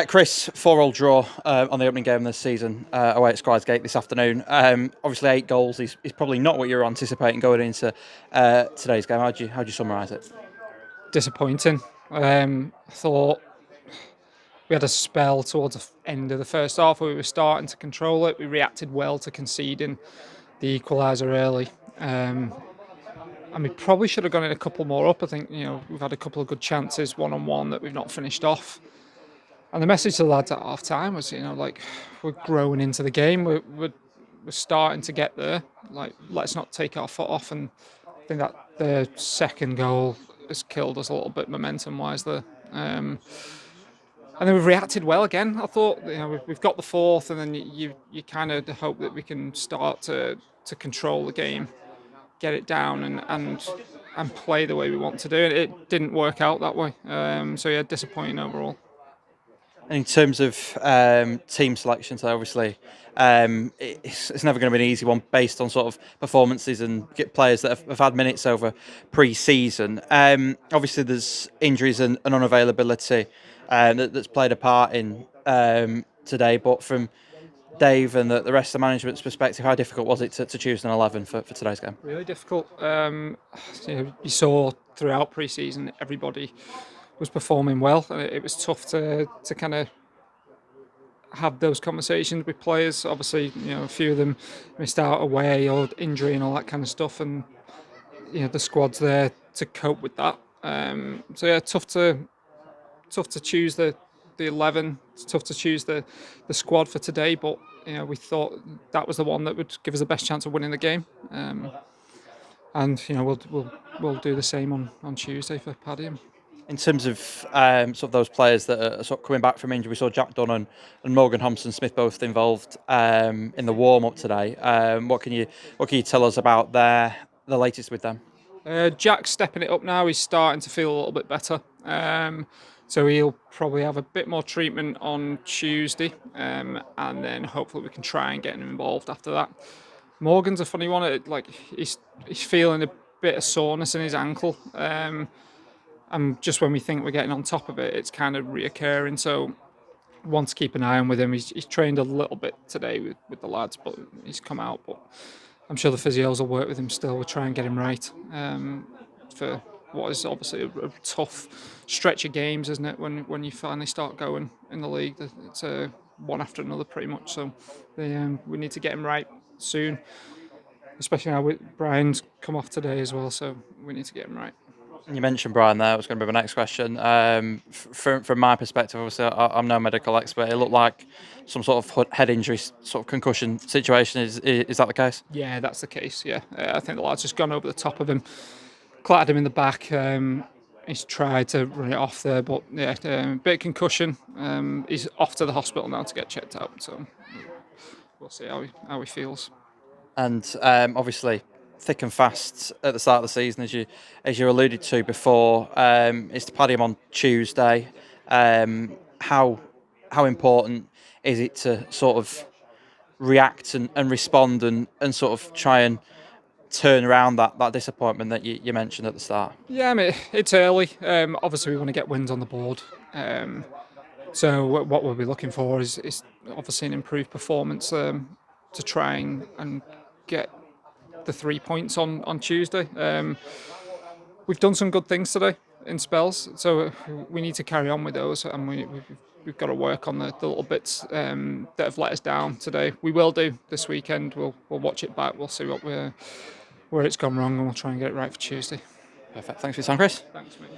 Chris, 4-all draw on the opening game of this season away at Squires this afternoon. Obviously, 8 goals is probably not what you were anticipating going into today's game. How'd you summarise it? Disappointing. I thought we had a spell towards the end of the first half where we were starting to control it. We reacted well to conceding the equaliser early. And we probably should have gone in a couple more up. I think we've had a couple of good chances one-on-one that we've not finished off. And the message to the lads at half time was, like, we're growing into the game. We're starting to get there. Like, let's not take our foot off. And I think that the second goal has killed us a little bit momentum-wise there. And then we've reacted well again. I thought we've got the fourth, and then you kind of hope that we can start to control the game, get it down, and play the way we want to do. It didn't work out that way. So yeah, disappointing overall. And in terms of team selection, so obviously it's never going to be an easy one based on sort of performances and get players that have had minutes over pre-season. Obviously, there's injuries and unavailability that's played a part in today, but from Dave and the rest of the management's perspective, how difficult was it to choose an 11 for today's game? Really difficult. You saw throughout pre-season everybody was performing well, and it was tough to kind of have those conversations with players. Obviously, a few of them missed out away or injury and all that kind of stuff, and the squad's there to cope with that. So yeah, tough to choose the 11. It's tough to choose the squad for today, but we thought that was the one that would give us the best chance of winning the game. And we'll do the same on Tuesday for Paddy. In terms of sort of those players that are sort of coming back from injury, we saw Jack Dunn and Morgan Thompson-Smith both involved in the warm-up today. What can you tell us about the latest with them? Jack's stepping it up now. He's starting to feel a little bit better. So he'll probably have a bit more treatment on Tuesday, and then hopefully we can try and get him involved after that. Morgan's a funny one. He's feeling a bit of soreness in his ankle. And just when we think we're getting on top of it, it's kind of reoccurring. So want to keep an eye on with him. He's trained a little bit today with the lads, but he's come out. But I'm sure the physios will work with him still. We'll try and get him right for what is obviously a tough stretch of games, isn't it? When you finally start going in the league, it's one after another pretty much. So we need to get him right soon, especially now with Brian's come off today as well. So we need to get him right. You mentioned Brian there. That was going to be my next question. From my perspective, obviously, I'm no medical expert. It looked like some sort of head injury, sort of concussion situation. Is that the case? Yeah, that's the case. Yeah, I think the lad's just gone over the top of him, clattered him in the back. He's tried to run it off there, but yeah, bit of concussion. He's off to the hospital now to get checked out. So we'll see how he feels. And obviously, thick and fast at the start of the season, as you alluded to before. It's to Paddy on Tuesday. How important is it to sort of react and respond and sort of try and turn around that disappointment that you mentioned at the start? Yeah, I mean, it's early. Obviously, we want to get wins on the board. So what we'll be looking for is obviously an improved performance to try and get the 3 points on Tuesday. We've done some good things today in spells, so we need to carry on with those, and we've got to work on the little bits that have let us down today. We will do this weekend. We'll watch it back. We'll see where it's gone wrong, and we'll try and get it right for Tuesday. Perfect. Thanks for your time, Chris. Thanks, mate.